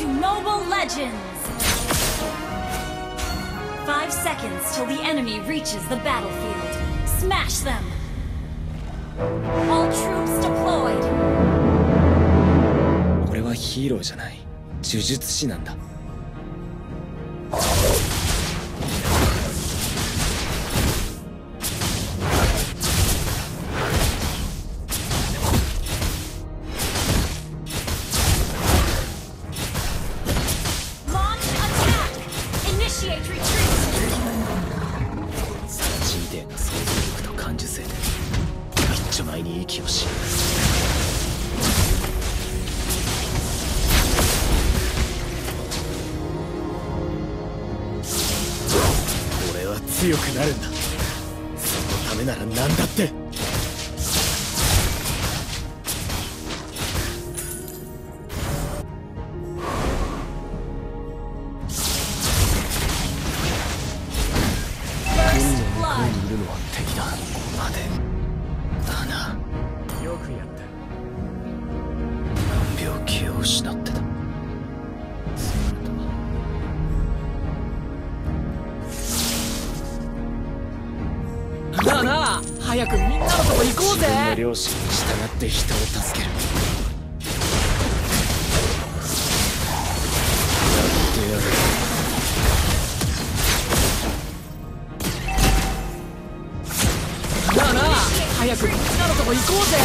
to Mobile Legends! 5 seconds till the enemy reaches the battlefield. Smash them! All troops deployed! 俺はヒーローじゃない。呪術師なんだ。強くなるんだ。そのためなら何だって。海の向こうにいるのは敵だ。待て。だな。よくやった。何秒気を失ってた。だなあ、早くみんなのとこ行こうぜ。自分の両親に従って人を助ける。やってやる。だなあ、早くみんなのとこ行こうぜ。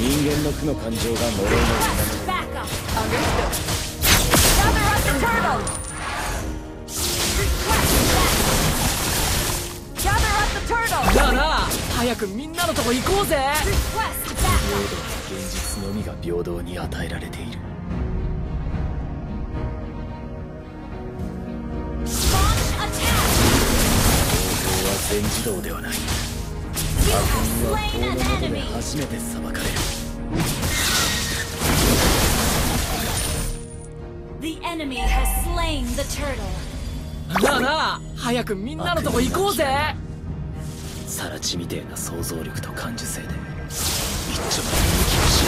人間の苦の感情が呪いのだなあ、早くみんなのとこ行こうぜ。平等は現実のみが平等に与えられている。方法は全自動ではない。悪人は法の下で初めて裁かれる。The enemy has slain the turtle. だなあ、早くみんなのとこ行こうぜ。サラチみてえな想像力と感受性で一丁前に生きるし、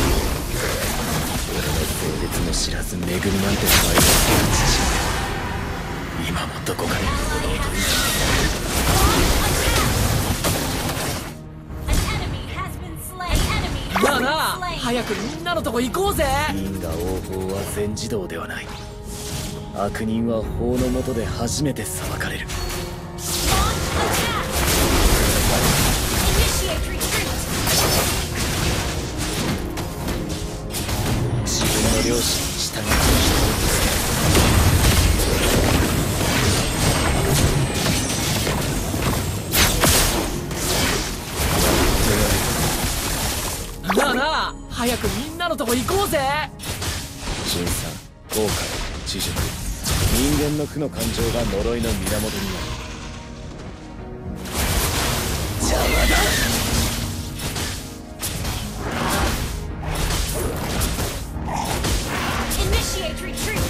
俺の性別も知らず恵みなんて舞いをつける父。今もどこかで行動といいだなあ、早くみんなのとこ行こうぜ。因果応報は全自動ではない。悪人は法の下で初めて裁かれる。自分の両親に従って人を助ける。だなあ、早くみんなのとこ行こうぜ。純さん、後悔、知熟、人間の苦の感情が呪いの源になる。邪魔だ。Initiate retreat.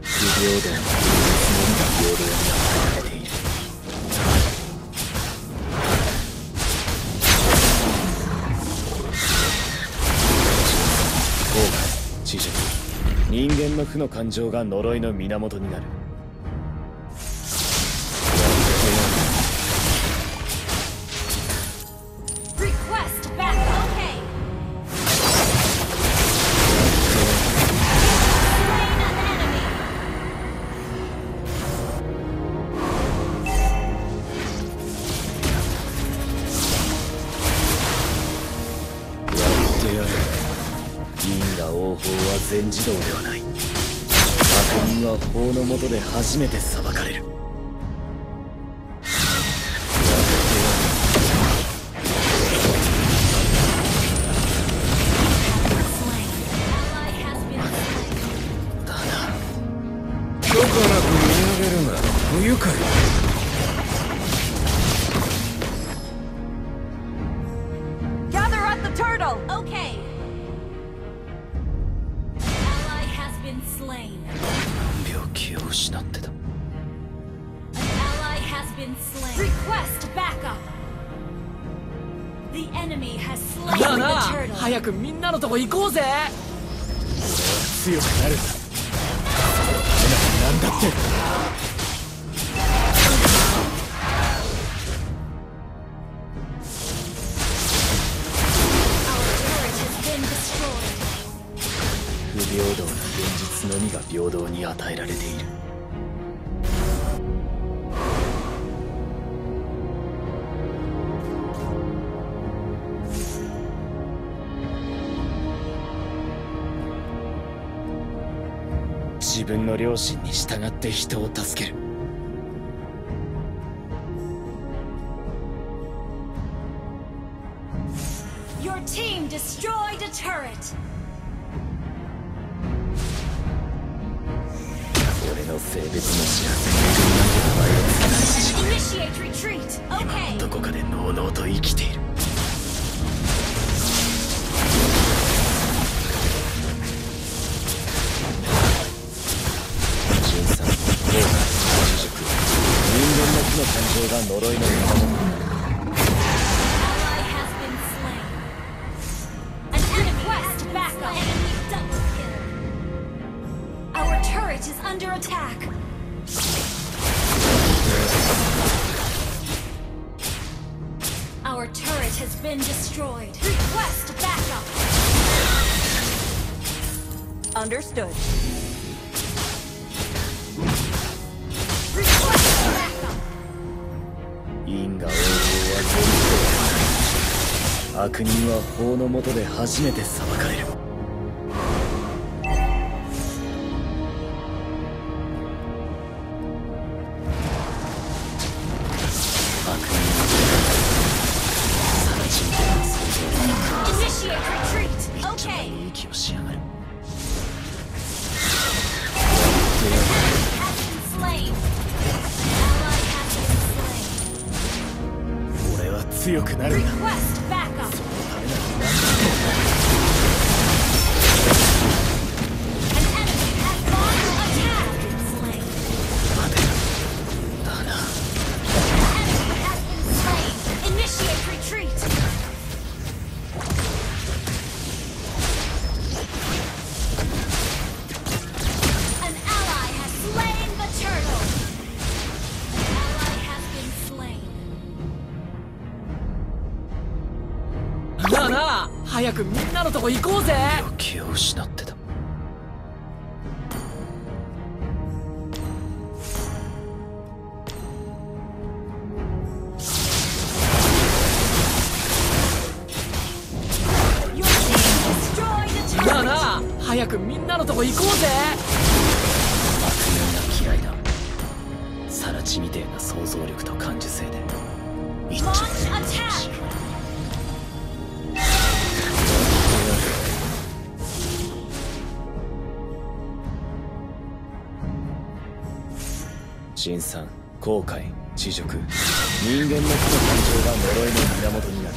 不平等は平等に与えられている。後悔、知熟、人間の負の感情が呪いの源になる。因果応報は全自動ではない。悪人は法の下で初めて裁かれる。やってやる。許可なく見上げるな。不愉快だ。Gather at the turtle! Okay. Ally has been slain. 病気を失ってた。Ally has been slain. Request backup. The enemy has slain なあ the なあ turtle. 早くみんなのとこ行こうぜ。強くなるんだ。なんだって。不平等な現実のみが平等に与えられている。自分の良心に従って人を助ける。Your team destroyed a turret. 俺の性別も知らずになんて名前をつけない父親。 Initiate retreat. Okay. どこかでのうのうと生きている。純さん、後悔、自粛、人間の負の感情が呪いの源。 Ally has been slain. An enemy quest backup. Enemy double kill. Our turret is under attack. Our turret has been destroyed. Request backup. Understood. Request backup. 因果応報は全部悪人は法の下で初めて裁かれる。悪人は更地みたいな想像 Initiate retreat. 力一丁 Okay. に息をしやがる。 Has been slain. Ally has been slain. 俺は強くなるんだ。 Request backup. ダメならなんだ。 An enemy has launched attack. Slain. 待て。だな。 An enemy has been slain. Initiate retreat. An ally has slain the turtle. An ally has been slain. なあなあ早くみんなのとこ行こうぜ。気を失ってた。 Your team destroyed a なあ turret. なあ早くみんなのとこ行こうぜ。悪人が嫌いだ。サラチみてえな想像力と感受性で一丁 Launch 前に attack. 辛酸、後悔、恥辱、人間の負の感情が呪いの源になる。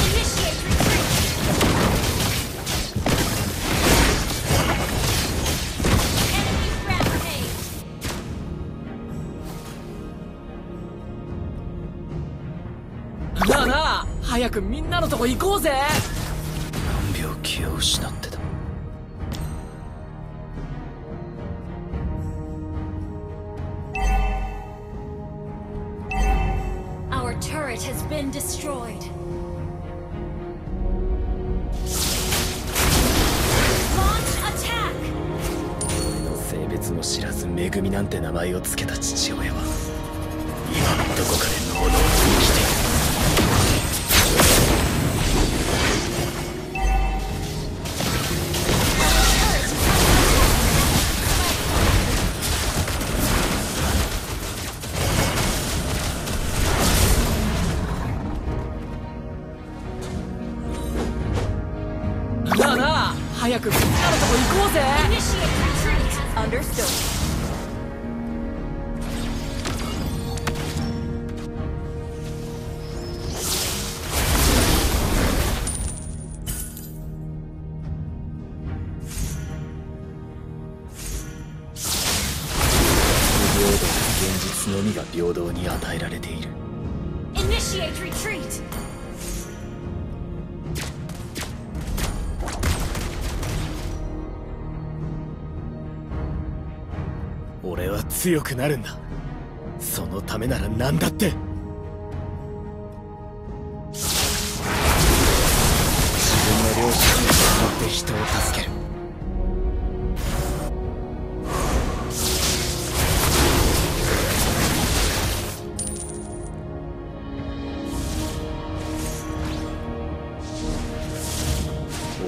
Initiate retreat. Enemy rampage. なあなあ早くみんなのとこ行こうぜ。何秒気を失ってた。 Our turret has been destroyed. Launch attack. 俺の性別も知らず恵みなんて名前を付けた父親は今もどこかでのうのうと生きている。 Our 早くみんなのとこ行こうぜ。 Initiate retreat. Understood. 不平等な現実のみが平等に与えられている。 Initiate retreat. 俺は強くなるんだ。そのためなら何だって。自分の良心に従って人を助ける。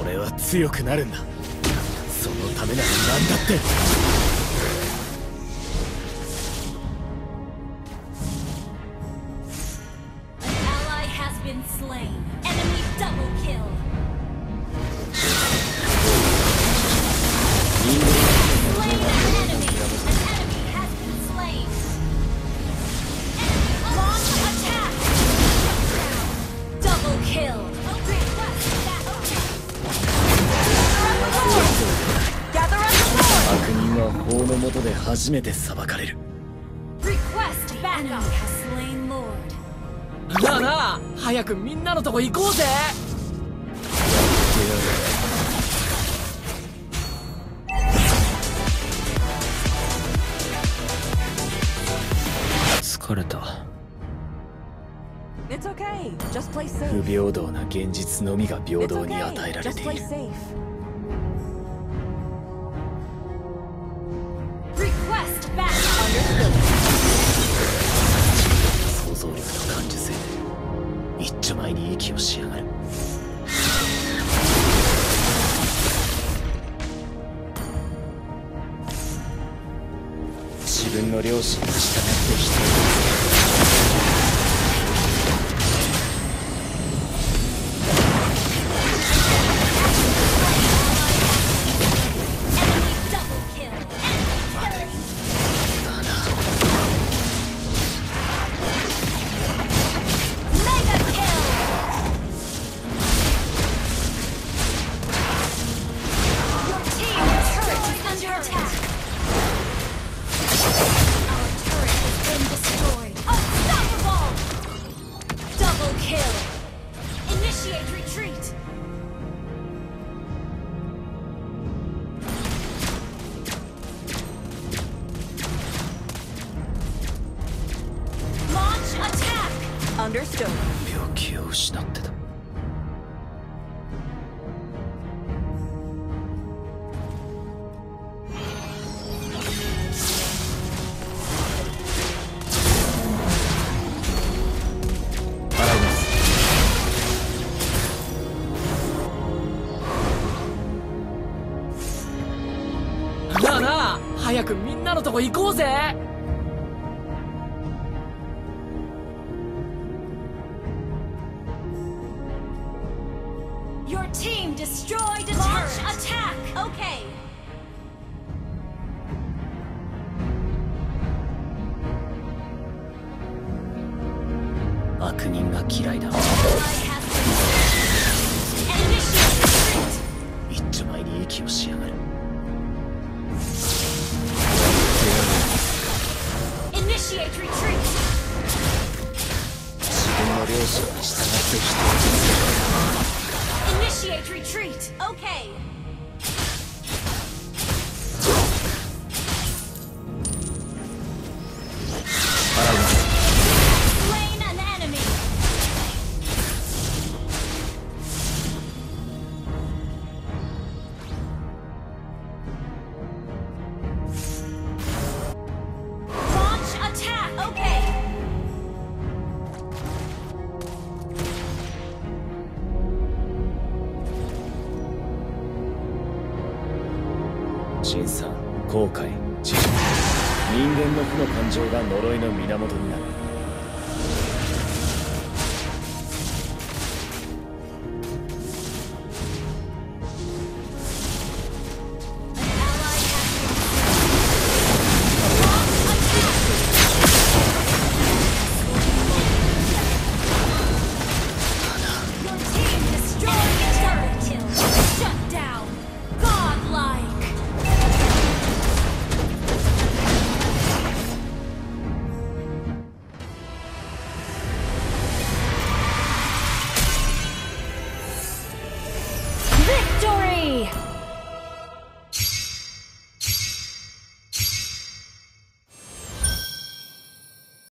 俺は強くなるんだ。そのためなら何だって。Slain. Enemy double kill. Slain an enemy. An enemy has been slain. Enemy launch attack. Double kill. Gather us aboard. 悪人は法の下で初めて裁かれる。 Request backup. Enemy has slain Lord. なあなあ、早くみんなのとこ行こうぜ。疲れた。 It's okay. Just play 不 safe. 平等な現実のみが平 It's 等に与 okay. えられ Just てい play る。 safe. Request backup. Understood. 想像力と感受性で一丁前に息をしやがる。自分の良心に従って人をUnderstood. 病気を失ってた。なあなあ、早くみんなのとこ行こうぜ。 Your team destroyed a launch attack. Okay. 悪人が嫌いだ。 Ally has been initiate retreat. 一丁前に息をしやがる。 Initiate retreat. 自分の良心に従って人を助ける。 Initiate retreat. Okay. Slain an enemy. 辛酸、後悔、知識、人間の負の感情が呪いの源になる。